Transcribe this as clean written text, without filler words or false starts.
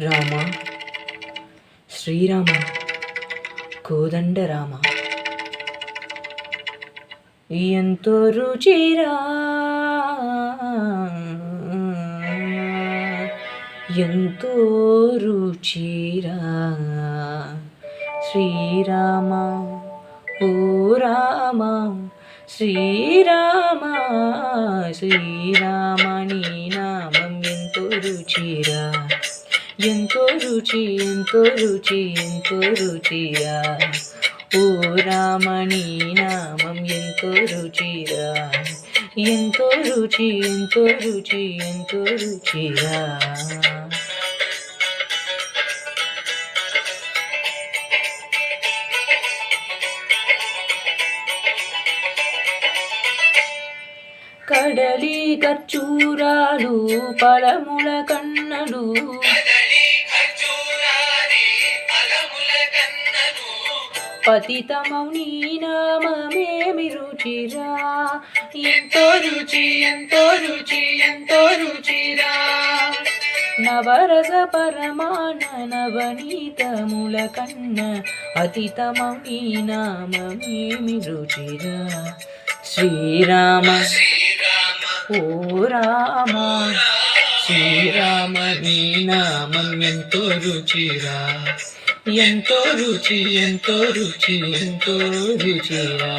రామ శ్రీరామ కోదండ రామ ఎంతో రుచిరా ఎంతో రుచిరా శ్రీరామ ఓ రామ శ్రీరామ శ్రీరామ నీ నామం ఎంతో రుచిరా ఎంతో రుచి ఎంతో రుచి ఎంతో రుచిరా ఓ రామ నీ నామం ఎంతో రుచిరా ఎంతో రుచి ఎంతో రుచి ఎంతో రుచిరా కడలి ఖర్జూరాలు పలముల కన్నలు పతితమౌ నీ నామమేమి రుచిరా ఎంతో రుచి ఎంతో రుచి ఎంతో రుచిరా నవరస పరమాన నవనీతముల కన్న అతితమౌ నీ నామమేమి రుచిరా శ్రీరామ ఓ రామ శ్రీరామ నీ నామం ఎంతో రుచిరా ఎంతో రుచి ఎంతో రుచి ఎంతో రుచిరా